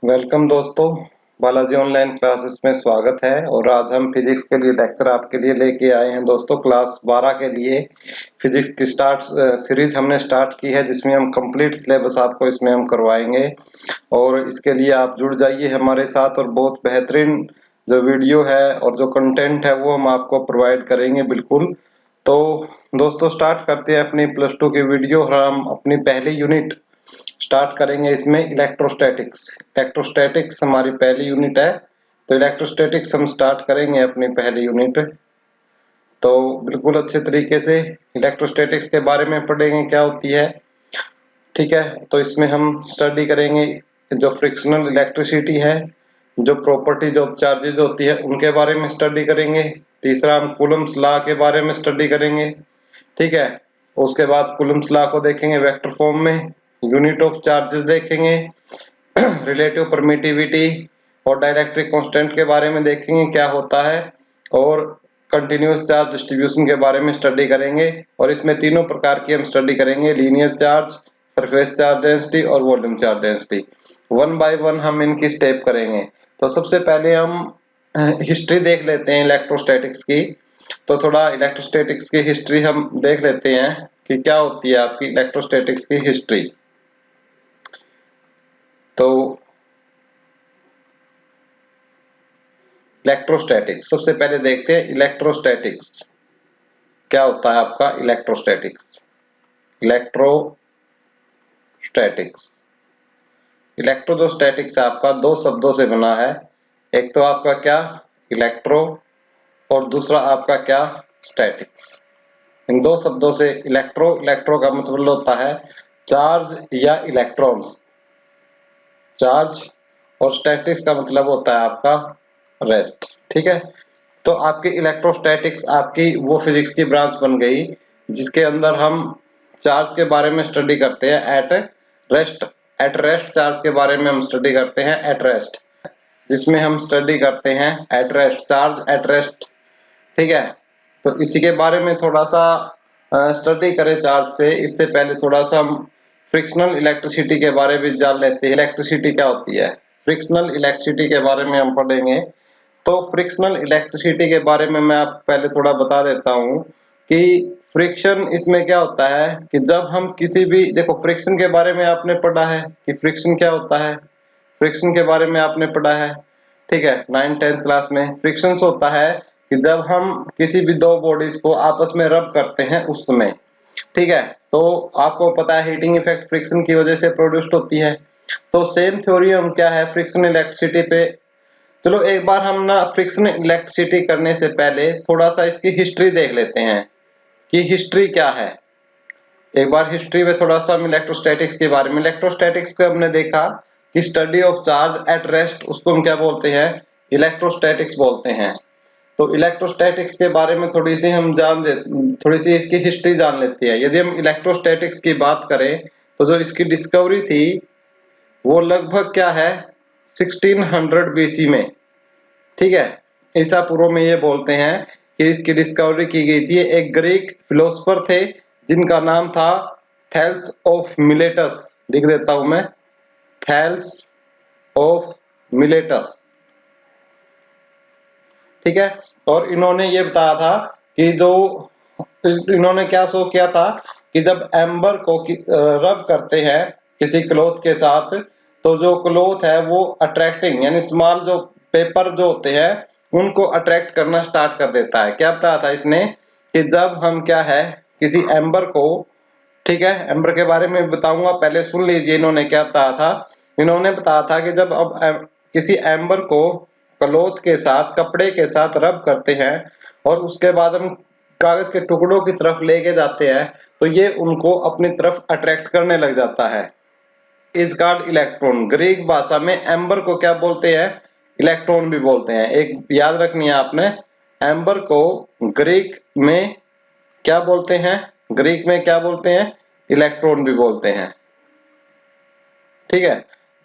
Welcome दोस्तों, Balaji online classes में स्वागत है। और आज हम फिजिक्स के लिए लेक्चर आपके लिए लेके आए हैं दोस्तों। क्लास 12 के लिए फिजिक्स की सीरीज हमने स्टार्ट की है, जिसमें हम कंप्लीट सिलेबस आपको इसमें हम करवाएंगे। और इसके लिए आप जुड़ जाइए हमारे साथ, और बहुत बेहतरीन जो वीडियो है और जो कंटेंट है वो हम आपको प्रोवाइड करेंगे बिल्कुल। तो दोस्तों स्टार्ट करते हैं अपनी +2 की वीडियो। और हम अपनी पहली यूनिट स्टार्ट करेंगे इसमें इलेक्ट्रोस्टैटिक्स। इलेक्ट्रोस्टैटिक्स हमारी पहली यूनिट है, तो इलेक्ट्रोस्टैटिक्स हम स्टार्ट करेंगे अपनी पहली यूनिट। तो बिल्कुल अच्छे तरीके से इलेक्ट्रोस्टैटिक्स के बारे में पढ़ेंगे, क्या होती है। ठीक है, तो इसमें हम स्टडी करेंगे जो फ्रिक्शनल इलेक्ट्रिसिटी है, जो प्रॉपर्टीज ऑफ चार्जेज होती है उनके बारे में स्टडी करेंगे। तीसरा हम कूलम्स लॉ के बारे में स्टडी करेंगे। ठीक है, उसके बाद कूलम्स लॉ को देखेंगे वेक्टर फॉर्म में। यूनिट ऑफ चार्जेस देखेंगे, रिलेटिव परमिटिविटी और डाइलेक्ट्रिक कांस्टेंट के बारे में देखेंगे क्या होता है। और कंटिन्यूअस चार्ज डिस्ट्रीब्यूशन के बारे में स्टडी करेंगे। और इसमें तीनों प्रकार की हम स्टडी करेंगे, linear charge, surface charge density और volume charge density. One by one हम इनकी स्टेप करेंगे। तो सबसे पहले हम हिस्ट्री देख लेते हैं इलेक्ट्रोस्टैटिक्स की। तो थोड़ा इलेक्ट्रोस्टैटिक्स की हिस्ट्री हम देख लेते हैं कि क्या होती है आपकी इलेक्ट्रोस्टैटिक्स की हिस्ट्री। तो इलेक्ट्रोस्टैटिक्स सबसे पहले देखते हैं इलेक्ट्रोस्टैटिक्स क्या होता है आपका। इलेक्ट्रोस्टैटिक्स इलेक्ट्रो जो स्टैटिक्स है आपका दो शब्दों से बना है। एक तो आपका क्या इलेक्ट्रो, और दूसरा आपका क्या स्टैटिक्स। इन दो शब्दों से इलेक्ट्रो का मतलब होता है चार्ज या इलेक्ट्रॉन्स, चार्ज। और स्टैटिक्स का मतलब होता है आपका रेस्ट। ठीक है, तो आपकी इलेक्ट्रोस्टैटिक्स आपकी वो फिजिक्स की ब्रांच बन गई जिसके अंदर हम चार्ज के बारे में स्टडी करते हैं at rest. At rest charge के बारे में हम स्टडी करते हैं एट रेस्ट, जिसमें हम स्टडी करते हैं at rest charge at rest. ठीक है, तो इसी के बारे में थोड़ा सा स्टडी करें चार्ज से। इससे पहले थोड़ा सा हम फ्रिक्शनल इलेक्ट्रिसिटी के बारे में जान लेते हैं। इलेक्ट्रिसिटी क्या होती है, फ्रिक्शनल इलेक्ट्रिसिटी के बारे में हम पढ़ेंगे। तो फ्रिक्शनल इलेक्ट्रिसिटी के बारे में मैं आप पहले थोड़ा बता देता हूँ कि फ्रिक्शन इसमें क्या होता है कि जब हम किसी भी, देखो फ्रिक्शन के बारे में आपने पढ़ा है कि फ्रिक्शन क्या होता है। फ्रिक्शन के बारे में आपने पढ़ा है, ठीक है, 9th-10th क्लास में। फ्रिक्शन होता है कि जब हम किसी भी दो बॉडीज को आपस में रब करते हैं उस समय। ठीक है, तो आपको पता है हीटिंग इफेक्ट फ्रिक्शन की वजह से प्रोड्यूस्ड होती है। तो सेम थ्योरी हम क्या है फ्रिक्शन इलेक्ट्रिसिटी पे। चलो एक बार हम ना फ्रिक्शन इलेक्ट्रिसिटी करने से पहले थोड़ा सा इसकी हिस्ट्री देख लेते हैं कि हिस्ट्री क्या है। एक बार हिस्ट्री में थोड़ा सा हम इलेक्ट्रोस्टैटिक्स के बारे में, इलेक्ट्रोस्टैटिक्स को हमने देखा कि study of charge at rest, उसको हम क्या बोलते हैं, इलेक्ट्रोस्टैटिक्स बोलते हैं। तो इलेक्ट्रोस्टैटिक्स के बारे में थोड़ी सी हम थोड़ी सी इसकी हिस्ट्री जान लेते हैं। यदि हम इलेक्ट्रोस्टैटिक्स की बात करें तो जो इसकी डिस्कवरी थी वो लगभग क्या है 1600 बीसी में। ठीक है, ईसा पूर्व में ये बोलते हैं कि इसकी डिस्कवरी की गई थी। एक ग्रीक फिलोसोफर थे जिनका नाम था थैल्स ऑफ मिलेटस। लिख देता हूं मैं, थैल्स ऑफ मिलेटस। ठीक है, और इन्होंने ये बताया था कि जो इन्होंने क्या शो किया था कि जब एम्बर को रब करते हैं किसी क्लॉथ के साथ, तो जो क्लॉथ है वो अट्रैक्टिंग यानी स्मॉल जो पेपर जो होते हैं उनको अट्रैक्ट करना स्टार्ट कर देता है। क्या बताया था इसने कि जब हम क्या है किसी एम्बर को, ठीक है, एम्बर के बारे में बताऊंगा, पहले सुन लीजिए इन्होंने क्या बताया था। इन्होंने बताया था कि जब अब किसी एम्बर को क्लॉथ के साथ, कपड़े के साथ रब करते हैं और उसके बाद हम कागज के टुकड़ों की तरफ लेके जाते हैं, तो ये उनको अपनी तरफ अट्रैक्ट करने लग जाता है। Is called electron. ग्रीक भाषा में एम्बर को क्या बोलते हैं, इलेक्ट्रॉन भी बोलते हैं। एक याद रखनी है आपने, एम्बर को ग्रीक में क्या बोलते हैं, ग्रीक में क्या बोलते हैं, इलेक्ट्रॉन भी बोलते हैं। ठीक है,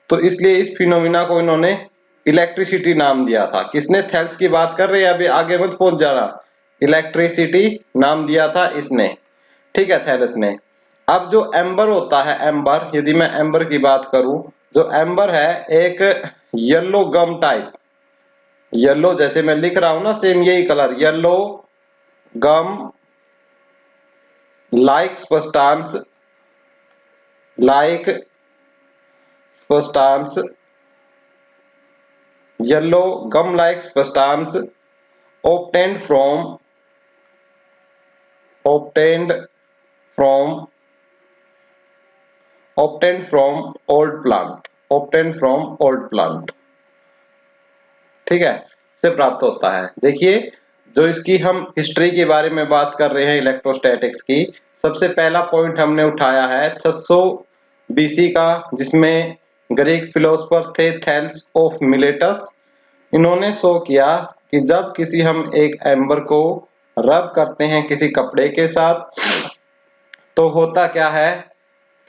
तो इसलिए इस फिनोमिना को इन्होंने इलेक्ट्रिसिटी नाम दिया था। किसने, थैल्स की बात कर रहे हैं, अभी आगे मत पहुंच जाना। इलेक्ट्रिसिटी नाम दिया था इसने, ठीक है, थैलस ने। अब जो एम्बर होता है, एम्बर, यदि मैं एम्बर की बात करूं, जो एम्बर है एक येलो गम टाइप, येलो जैसे मैं लिख रहा हूं ना सेम यही colour, yellow gum like substance, like substance, yellow gum like substance obtained from old plant, ठीक है, से प्राप्त होता है। देखिए जो इसकी हम हिस्ट्री के बारे में बात कर रहे हैं इलेक्ट्रोस्टैटिक्स की, सबसे पहला पॉइंट हमने उठाया है 600 बीसी का, जिसमें ग्रीक फिलोसोफर थे थेल्स ऑफ मिलेटस। इन्होंने शो किया कि जब किसी हम एक एम्बर को रब करते हैं किसी कपड़े के साथ तो होता क्या है,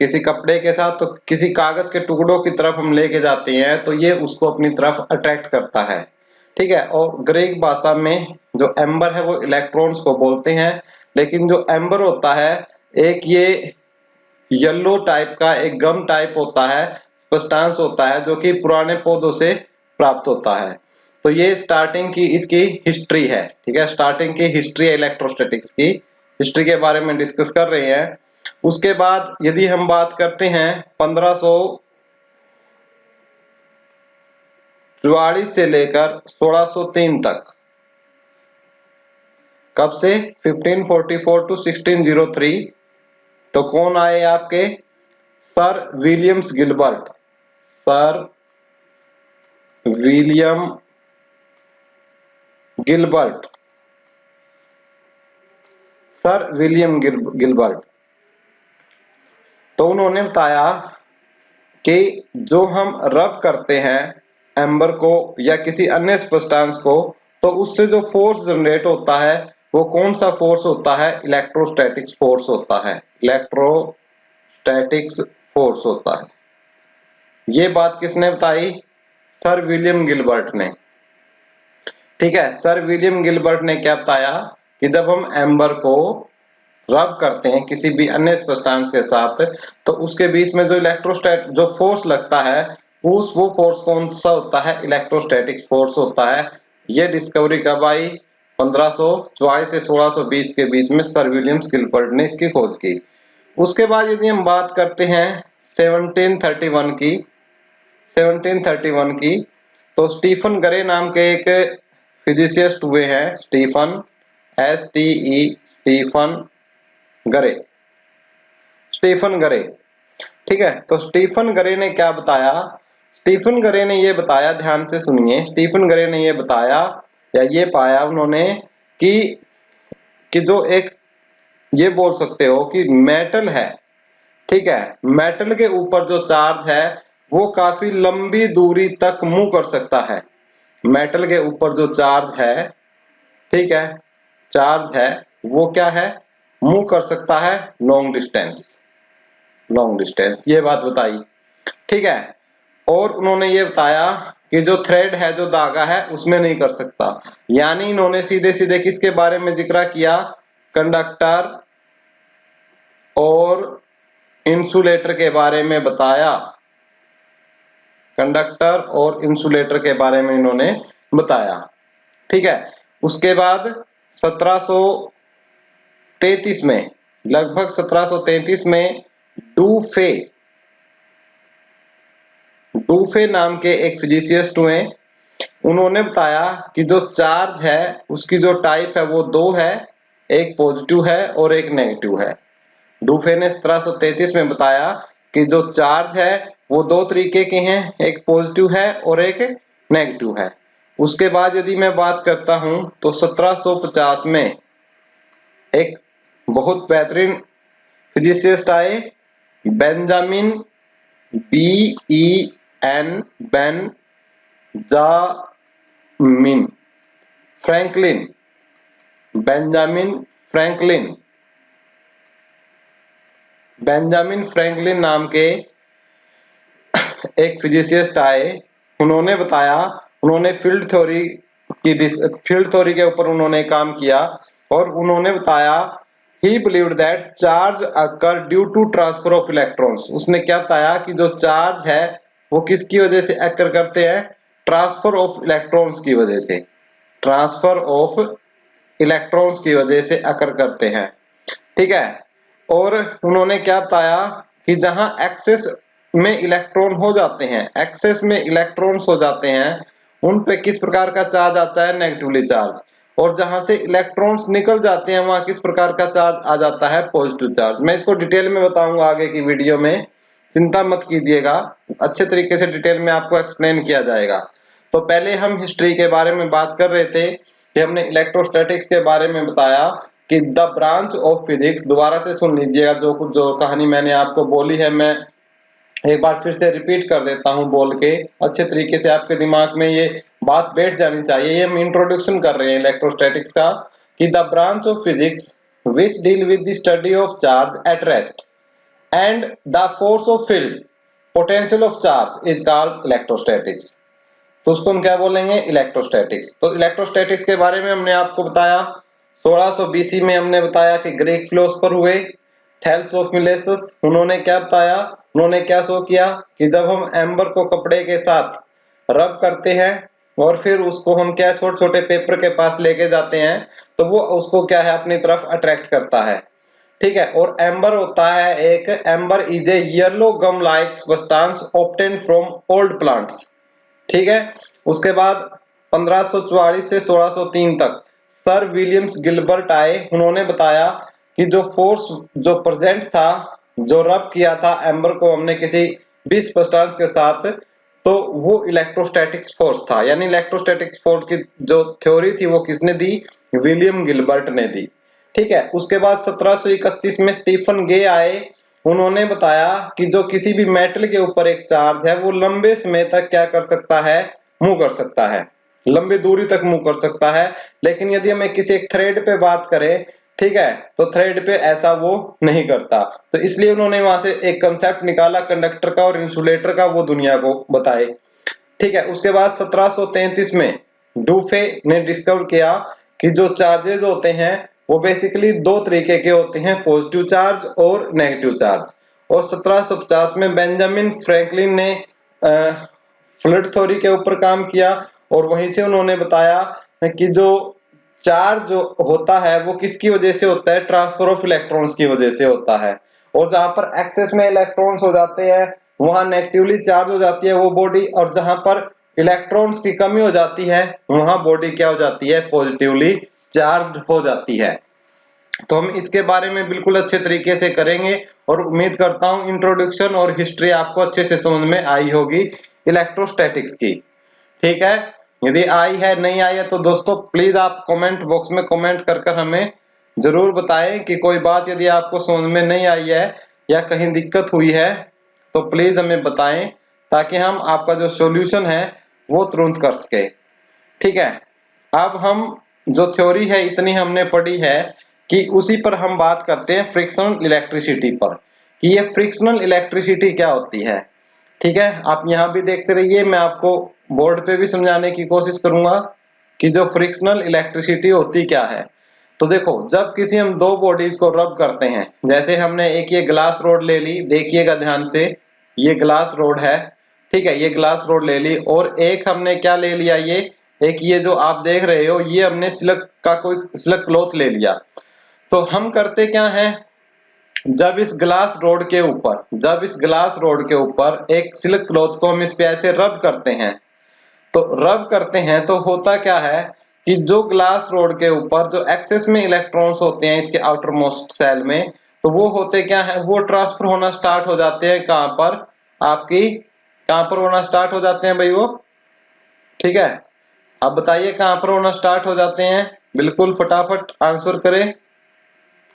किसी कपड़े के साथ तो किसी कागज के टुकड़ों की तरफ हम लेके जाते हैं तो ये उसको अपनी तरफ अट्रैक्ट करता है, ठीक है। और ग्रीक भाषा में जो एम्बर है वो इलेक्ट्रॉन्स को बोलते हैं, लेकिन जो एम्बर होता है एक ये येलो टाइप का एक गम टाइप होता है, सब्सटेंस होता है जो कि पुराने पौधों से प्राप्त होता है। तो ये स्टार्टिंग की इसकी हिस्ट्री है, ठीक है, स्टार्टिंग की हिस्ट्री है इलेक्ट्रोस्टैटिक्स की, हिस्ट्री के बारे में डिस्कस कर रहे हैं। उसके बाद यदि हम बात करते हैं 1544 से लेकर 1603 तक, कब से 1544 टू 1603, तो कौन आए आपके, sir Williams Gilbert, sir William Gilbert, sir William Gilbert. तो उन्होंने बताया कि जो हम रब करते हैं एम्बर को या किसी अन्य सब्सटेंस को तो उससे जो फोर्स जनरेट होता है वो कौन सा फोर्स होता है, इलेक्ट्रोस्टैटिक्स फोर्स होता है, इलेक्ट्रोस्टैटिक्स फोर्स होता है। ये बात किसने बताई, सर विलियम गिलबर्ट ने, ठीक है। सर विलियम गिलबर्ट ने क्या बताया कि जब हम एम्बर को रब करते हैं किसी भी अन्य सब्सटेंस के साथ तो उसके बीच में जो इलेक्ट्रोस्टैट जो फोर्स लगता है वो फोर्स कौन सा होता है, इलेक्ट्रोस्टैटिक फोर्स होता है। ये डिस्कवरी कब आई, 1544 से 1620 के बीच में सर विलियम्स गिलबर्ट ने इसकी खोज की। उसके बाद यदि हम बात करते हैं 1731 की, 1731 की, तो स्टीफन गरे नाम के एक फिजिसिस्ट हुए हैं, स्टीफन स्टीफन गरे, स्टीफन गरे, ठीक है। तो स्टीफन गरे ने क्या बताया, स्टीफन गरे ने ये बताया, ध्यान से सुनिए, स्टीफन गरे ने ये बताया या ये पाया उन्होंने कि जो एक ये बोल सकते हो कि मेटल है, ठीक है, मेटल के ऊपर जो चार्ज है वो काफी लंबी दूरी तक मूव कर सकता है। मेटल के ऊपर जो चार्ज है, ठीक है, चार्ज है वो क्या है, मूव कर सकता है लॉन्ग डिस्टेंस, लॉन्ग डिस्टेंस, ये बात बताई, ठीक है। और उन्होंने ये बताया कि जो थ्रेड है जो धागा है उसमें नहीं कर सकता, यानी इन्होंने सीधे सीधे किसके बारे में जिक्र किया, कंडक्टर और इंसुलेटर के बारे में बताया, कंडक्टर और इंसुलेटर के बारे में इन्होंने बताया, ठीक है। उसके बाद 1733 में, लगभग 1733 में डूफे नाम के एक फिजिसिस्ट हुए, उन्होंने बताया कि जो चार्ज है उसकी जो टाइप है वो दो है, एक पॉजिटिव है और एक नेगेटिव है। डूफे ने 1733 में बताया कि जो चार्ज है वो दो तरीके के हैं, एक पॉजिटिव है और एक नेगेटिव है। उसके बाद यदि मैं बात करता हूं तो 1750 में एक बहुत बेहतरीन फिजिसिस्ट आए, Benjamin Benjamin Franklin, Benjamin Franklin, Benjamin Franklin नाम के एक फिजिसिस्ट आए। उन्होंने बताया, उन्होंने फील्ड थ्योरी के ऊपर उन्होंने काम किया और उन्होंने बताया he believed that charge occur due to transfer of electrons। उसने क्या बताया कि जो चार्ज है वो किसकी वजह से अकर करते हैं? ट्रांसफर ऑफ इलेक्ट्रॉन्स की वजह से, ट्रांसफर ऑफ इलेक्ट्रॉन्स की वजह से अकर करते हैं। ठीक है, और उन्होंने क्या बताया कि जहां एक्सेस में इलेक्ट्रॉन हो जाते हैं, एक्सेस में इलेक्ट्रॉन्स हो जाते हैं, उन पे किस प्रकार का चार्ज आता है? Negatively charge. और जहां से इलेक्ट्रॉन्स निकल जाते हैं वहां किस प्रकार का चार्ज आ जाता है? Positive charge. मैं इसको डिटेल में बताऊंगा आगे की वीडियो में, चिंता मत कीजिएगा, अच्छे तरीके से डिटेल में आपको एक्सप्लेन किया जाएगा। तो पहले हम हिस्ट्री के बारे में बात कर रहे थे कि हमने इलेक्ट्रोस्टैटिक्स के बारे में बताया कि द ब्रांच ऑफ फिजिक्स, दोबारा से सुन लीजिएगा जो कहानी मैंने आपको बोली है, मैं एक बार फिर से रिपीट कर देता हूं बोल के, अच्छे तरीके से आपके दिमाग में ये बात बैठ जानी चाहिए। ये हम इंट्रोडक्शन कर रहे हैं इलेक्ट्रोस्टैटिक्स का, कि the branch of physics which deal with the study of charge at rest and the force of field potential of charge is called electrostatics. तो उसको हम क्या बोलेंगे? इलेक्ट्रोस्टैटिक्स। तो इलेक्ट्रोस्टैटिक्स के बारे में हमने आपको बताया 1600 बीसी में हमने बताया कि ग्रीक फिलोसोफर हुए थेल्स ऑफ मिलेसस। उन्होंने क्या बताया? उन्होंने क्या शो किया कि जब हम एम्बर को कपड़े के साथ रब करते हैं और फिर उसको हम क्या छोटे छोटे पेपर के पास लेके जाते हैं तो वो उसको क्या है अपनी तरफ अट्रैक्ट करता है। ठीक है, और एम्बर होता है एक, amber is a yellow gum like substance obtained from old plants. ठीक है, उसके बाद 1544 से 1603 तक सर विलियम्स गिलबर्ट आए। उन्होंने बताया कि जो फोर्स जो प्रेजेंट था, जो रब किया था एम्बर को हमने किसी भी सब्सटेंस के साथ, तो वो इलेक्ट्रोस्टैटिक्स फोर्स था। यानी इलेक्ट्रोस्टैटिक्स फोर्स की जो थ्योरी थी वो किसने दी? विलियम गिलबर्ट ने दी। ठीक है, उसके बाद 1731 में स्टीफन गे आए। उन्होंने बताया कि जो किसी भी मेटल के ऊपर एक चार्ज है वो लंबे समय तक क्या कर सकता है? मूव कर सकता है, लंबी दूरी तक मूव कर सकता है। लेकिन यदि हमें किसी एक थ्रेड पे बात करें, ठीक है, तो थ्रेड पे ऐसा वो नहीं करता। तो इसलिए उन्होंने वहां से एक कंसेप्ट निकाला कंडक्टर का और इंसुलेटर का, वो दुनिया को बताए। ठीक है, उसके बाद 1733 में डूफे ने डिस्कवर किया कि जो चार्जेस होते हैं वो बेसिकली दो तरीके के होते हैं, पॉजिटिव चार्ज और नेगेटिव चार्ज। और 1750 में बेंजामिन फ्रैंकलिन ने फ्लूइड थ्योरी के ऊपर काम किया और वहीं से उन्होंने बताया कि जो चार्ज जो होता है वो किसकी वजह से होता है? ट्रांसफर ऑफ इलेक्ट्रॉन्स की वजह से होता है। और जहां पर एक्सेस में इलेक्ट्रॉन्स हो जाते हैं वहां नेगेटिवली चार्ज हो जाती है वो बॉडी, और जहां पर इलेक्ट्रॉन्स की कमी हो जाती है वहां बॉडी क्या हो जाती है? पॉजिटिवली चार्ज हो जाती है। तो हम इसके बारे में बिल्कुल अच्छे तरीके से करेंगे और उम्मीद करता हूं इंट्रोडक्शन और हिस्ट्री आपको अच्छे से समझ में आई होगी इलेक्ट्रोस्टैटिक्स की। ठीक है, यदि आई है नहीं आई है तो दोस्तों प्लीज आप कमेंट बॉक्स में कमेंट कर कर हमें जरूर बताएं कि कोई बात यदि आपको समझ में नहीं आई है या कहीं दिक्कत हुई है तो प्लीज हमें बताएं, ताकि हम आपका जो सॉल्यूशन है वो तुरंत कर सके। ठीक है, अब हम जो थ्योरी है इतनी हमने पढ़ी है कि उसी पर हम बात करते हैं फ्रिक्शनल इलेक्ट्रिसिटी पर, कि ये फ्रिक्शनल इलेक्ट्रिसिटी क्या होती है। ठीक है, आप यहाँ भी देखते रहिए, मैं आपको बोर्ड पे भी समझाने की कोशिश करूंगा कि जो फ्रिक्शनल इलेक्ट्रिसिटी होती क्या है। तो देखो, जब किसी हम दो बॉडीज को रब करते हैं, जैसे हमने एक ये ग्लास रोड ले ली, देखिएगा ध्यान से, ये ग्लास रोड है। ठीक है, ये ग्लास रोड ले ली और एक हमने क्या ले लिया, ये एक ये जो आप देख रहे हो ये हमने सिल्क का कोई सिल्क क्लॉथ ले लिया। तो हम करते क्या है, जब इस ग्लास रोड के ऊपर, जब इस ग्लास रोड के ऊपर एक सिल्क क्लॉथ को हम इस पे ऐसे रब करते हैं, तो रब करते हैं तो होता क्या है कि जो ग्लास रोड के ऊपर जो एक्सेस में इलेक्ट्रॉन्स होते हैं इसके आउटर मोस्ट सेल में, तो वो होते क्या है, वो ट्रांसफर होना स्टार्ट हो जाते हैं कहां पर? आपकी कहां पर होना स्टार्ट हो जाते हैं भाई वो? ठीक है, अब बताइए कहां पर होना स्टार्ट हो जाते हैं? बिल्कुल फटाफट आंसर करें।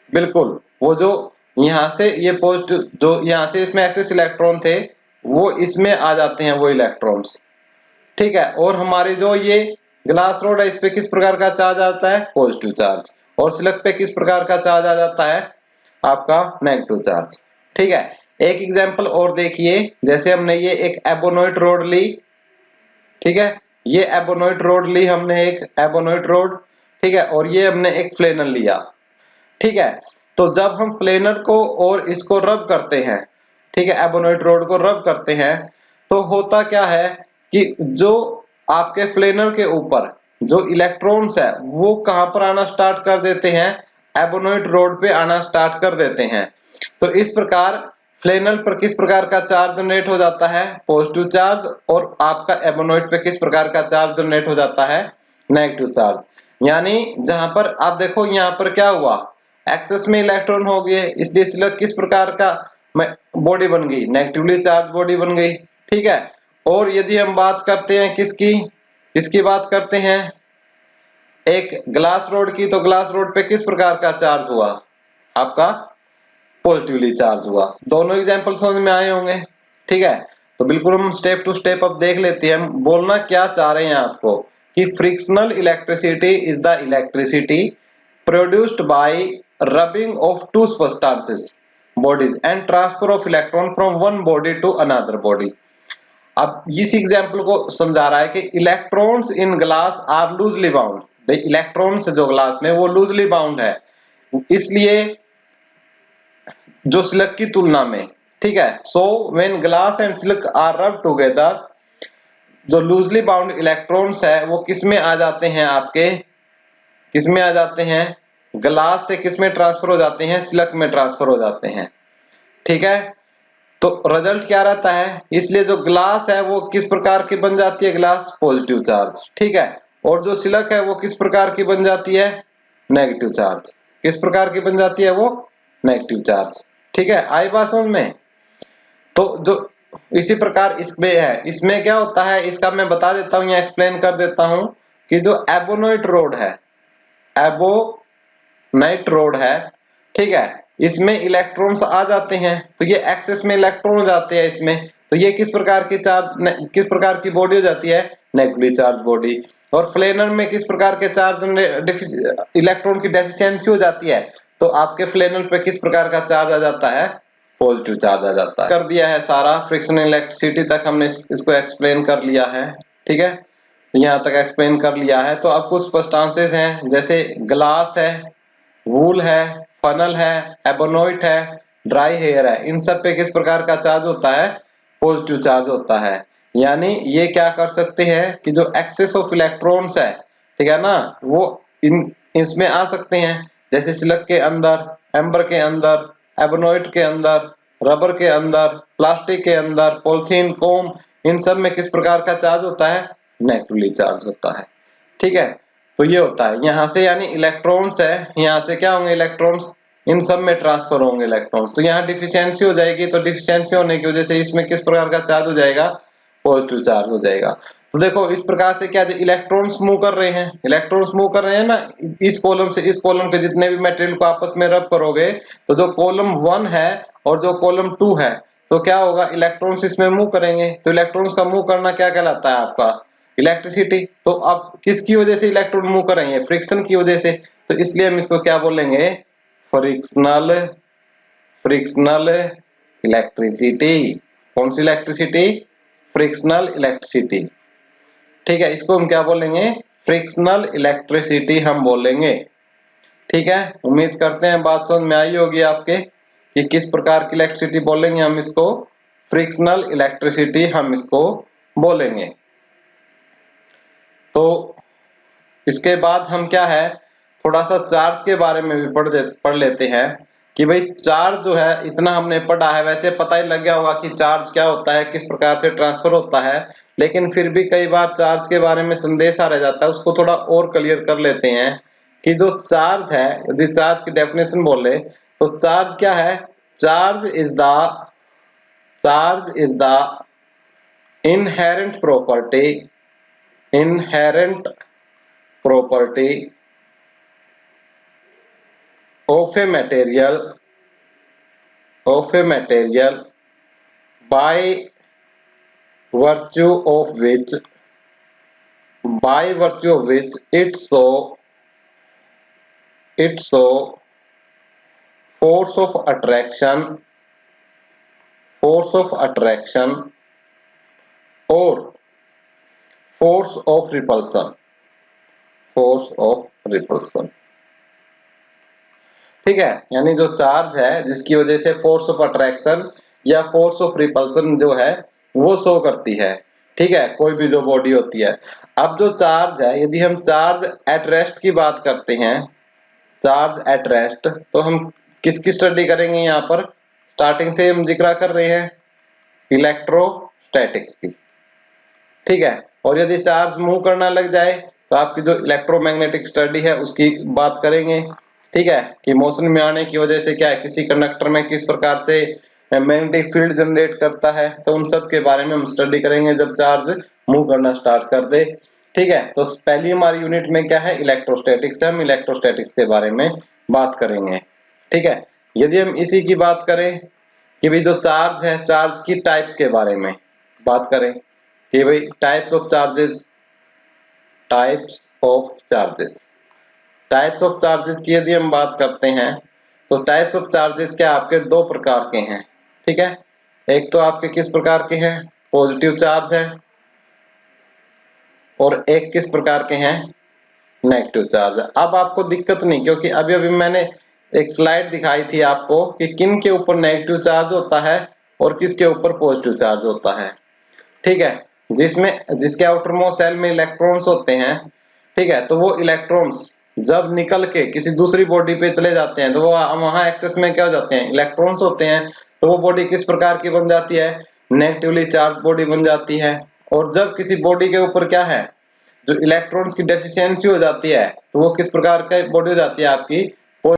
बिल्कुल, वो जो यहाँ से ये पॉजिटिव, जो यहाँ से इसमें एक्सेस इलेक्ट्रॉन थे वो इसमें आ जाते हैं वो इलेक्ट्रॉन्स। ठीक है, और हमारी जो ये ग्लास रोड है इस पे किस प्रकार का चार्ज आता है? Positive charge. और सिल्क पे किस प्रकार का चार्ज आ जाता है? आपका नेगेटिव चार्ज। ठीक है, एक एग्जांपल और देखिए, जैसे हमने ये एक एबोनॉइड रोड ली। ठीक है, ये एबोनॉइड रोड ली हमने, एक एबोनॉइड रोड। ठीक है, और ये हमने एक फ्लेनल लिया। ठीक है, तो जब हम फ्लेनर को और इसको रब करते हैं, ठीक है, एबोनॉइड रोड को रब करते हैं, तो होता क्या है कि जो आपके फ्लेनर के ऊपर जो इलेक्ट्रॉन्स है वो कहां पर आना स्टार्ट कर देते हैं, एबोनॉइड रोड पे आना स्टार्ट कर देते हैं। तो इस प्रकार फ्लेनल पर किस प्रकार का चार्ज जनरेट हो जाता है, पॉजिटिव चार्ज, और आपका एबोनॉइड पे किस प्रकार का चार्ज जनरेट हो जाता है, नेगेटिव चार्ज। यानी जहां पर आप देखो यहां पर क्या हुआ, एक्सेस में इलेक्ट्रॉन हो गए, इसलिए स्लग किस प्रकार का बॉडी बन गई, नेगेटिवली चार्ज बॉडी बन गई। ठीक है। और यदि हम बात करते हैं किसकी किसकी बात करते हैं, एक ग्लास रोड की, तो ग्लास रोड पे किस प्रकार का चार्ज हुआ, आपका पॉजिटिवली चार्ज हुआ। दोनों एग्जांपल समझ में आए होंगे। ठीक है। तो बिल्कुल हम स्टेप टू स्टेप अब देख लेते हैं, हम बोलना क्या चाह रहे हैं आपको कि frictional electricity is the electricity produced by rubbing of two substances bodies and transfer of electron from one body to another body. अब इस एग्जांपल को समझा रहा है कि electrons in glass are loosely bound, electrons जो ग्लास में वो लूजली बाउंड है, इसलिए जो सिल्क की तुलना में। ठीक है। So when glass and silk are rub together, जो लूजली बाउंड इलेक्ट्रॉन्स है वो किस में आ जाते हैं, आपके किस में आ जाते हैं, ग्लास से किस में ट्रांसफर हो जाते हैं, सिल्क में ट्रांसफर हो जाते हैं। ठीक है। तो रिजल्ट क्या रहता है, इसलिए जो ग्लास है वो किस प्रकार की बन जाती है, ग्लास पॉजिटिव चार्ज। ठीक है। और जो सिल्क है वो किस प्रकार की बन जाती है, नेगेटिव चार्ज। किस प्रकार की बन जाती है वो, नेगेटिव चार्ज। ठीक है। आई बात समझ में। तो जो इसी प्रकार इसमें है, इसमें क्या होता है इसका मैं बता देता हूं या एक्सप्लेन कर देता हूं कि जो एबोनॉइट रोड है, एबोनाइट रोड है, ठीक है, इसमें इलेक्ट्रॉन्स आ जाते हैं, तो ये एक्सेस में इलेक्ट्रॉन हो जाते हैं इसमें, तो ये किस प्रकार की चार्ज, किस प्रकार की बॉडी हो जाती है, नेगेटिवली चार्ज बॉडी। और फ्लेनर में किस प्रकार के चार्ज, इलेक्ट्रॉन की डेफिशिएंसी हो जाती है, तो आपके फ्लेनल पे किस प्रकार का चार्ज आ जाता है, पॉजिटिव चार्ज आ जाता है। कर दिया है सारा, फ्रिक्शनल इलेक्ट्रिसिटी तक हमने इसको एक्सप्लेन कर लिया है। ठीक है। यहाँ तक एक्सप्लेन कर लिया है। तो अब कुछ सब्सटेंसेस हैं, जैसे ग्लास है, वूल है, फनल है, एबोनॉइट है, ड्राई हेयर है, इन सब पे किस प्रकार का चार्ज होता है, पॉजिटिव चार्ज होता है। यानी ये क्या कर सकते हैं कि जो एक्सेस ऑफ इलेक्ट्रॉन्स है, ठीक है ना, वो इसमें आ सकते हैं, जैसे सिल्क के अंदर, एम्बर के अंदर, एबोनॉइट के अंदर, रबर के अंदर, प्लास्टिक के अंदर, पॉलिथीन, कोम, इन सब में किस प्रकार का चार्ज होता है, नेगेटिवली चार्ज होता है। ठीक है। तो ये होता है यहां से, यानी इलेक्ट्रॉन्स है, यहां से क्या होंगे, इलेक्ट्रॉन्स इन सब में ट्रांसफर होंगे इलेक्ट्रॉन्स। तो यहाँ डिफिशियंसी हो जाएगी, तो डिफिशियंसी होने की वजह से इसमें किस प्रकार का चार्ज हो जाएगा, पॉजिटिव चार्ज हो जाएगा। तो देखो इस प्रकार से क्या, जो इलेक्ट्रॉन्स मूव कर रहे हैं, इलेक्ट्रॉन्स मूव कर रहे हैं ना, इस कॉलम से इस कॉलम के जितने भी मटेरियल को आपस में रब करोगे, तो जो कॉलम 1 है और जो कॉलम 2 है, तो क्या होगा, इलेक्ट्रॉन्स इसमें मूव करेंगे। तो इलेक्ट्रॉन्स का मूव करना क्या कहलाता है, आपका इलेक्ट्रिसिटी। तो अब किसकी वजह से इलेक्ट्रॉन मूव करेंगे, फ्रिक्शन की वजह से। तो इसलिए हम इसको क्या बोलेंगे, फ्रिक्शनल फ्रिक्शनल इलेक्ट्रिसिटी। कौन सी इलेक्ट्रिसिटी, फ्रिक्शनल इलेक्ट्रिसिटी। ठीक है। इसको हम क्या बोलेंगे, फ्रिक्शनल इलेक्ट्रिसिटी हम बोलेंगे। ठीक है। उम्मीद करते हैं बात समझ में आई होगी आपके कि किस प्रकार की इलेक्ट्रिसिटी बोलेंगे हम इसको, फ्रिक्शनल इलेक्ट्रिसिटी हम इसको बोलेंगे। तो इसके बाद हम क्या है, थोड़ा सा चार्ज के बारे में भी पढ़ लेते हैं कि भाई चार्ज जो है, इतना हमने पढ़ा है, वैसे पता ही लग गया होगा कि चार्ज क्या होता है, किस प्रकार से ट्रांसफर होता है, लेकिन फिर भी कई बार चार्ज के बारे में संदेश आ रह जाता है, उसको थोड़ा और क्लियर कर लेते हैं कि जो चार्ज है, यदि चार्ज की डेफिनेशन बोले तो चार्ज क्या है, charge is the inherent property of a material by virtue of which it show force of attraction or force of repulsion। ठीक है। यानी जो चार्ज है जिसकी वजह से फोर्स ऑफ अट्रैक्शन या फोर्स ऑफ रिपल्सन जो है वो शो करती है, ठीक है, कोई भी जो बॉडी होती है। अब जो चार्ज है, यदि हम चार्ज एट रेस्ट की बात करते हैं, चार्ज एट रेस्ट, तो हम किसकी स्टडी करेंगे? यहाँ पर स्टार्टिंग से हम जिक्र कर रहे हैं इलेक्ट्रोस्टैटिक्स की, ठीक है। और यदि चार्ज मूव करना लग जाए तो आपकी जो इलेक्ट्रोमैग्नेटिक स्टडी है उसकी बात करेंगे, ठीक है, कि मोशन में आने की वजह से क्या है, किसी कंडक्टर में किस प्रकार से मैग्नेटिक फील्ड जनरेट करता है, तो उन सब के बारे में हम स्टडी करेंगे जब चार्ज मूव करना स्टार्ट कर दे, ठीक है। तो पहली हमारी यूनिट में क्या है? इलेक्ट्रोस्टैटिक्स है, हम इलेक्ट्रोस्टैटिक्स के बारे में बात करेंगे, ठीक है। यदि हम इसी की बात करें कि भाई जो चार्ज है, चार्ज की टाइप्स के बारे में बात करें कि भाई types of charges, types of charges, types of charges की यदि हम बात करते हैं तो टाइप्स ऑफ चार्जेस क्या आपके दो प्रकार के हैं, ठीक है। एक तो आपके किस प्रकार के हैं? पॉजिटिव चार्ज है, और एक किस प्रकार के हैं? नेगेटिव चार्ज है। अब आपको दिक्कत नहीं, क्योंकि अभी अभी मैंने एक स्लाइड दिखाई थी आपको कि किन के ऊपर नेगेटिव चार्ज होता है और किसके ऊपर पॉजिटिव चार्ज होता है, ठीक है। जिसके आउटर मोस्ट सेल में इलेक्ट्रॉन्स होते हैं, ठीक है, तो वो इलेक्ट्रॉन्स जब निकल के किसी दूसरी बॉडी पे चले जाते हैं तो वो वहां एक्सेस में क्या हो जाते हैं? इलेक्ट्रॉन्स होते हैं। तो वो बॉडी किस प्रकार की बन जाती है? नेगेटिवली चार्ज बॉडी बन जाती है। और जब किसी बॉडी के ऊपर क्या है, जो इलेक्ट्रॉन्स की डेफिशिएंसी हो जाती है, तो वो किस प्रकार की बॉडी हो जाती है? आपकी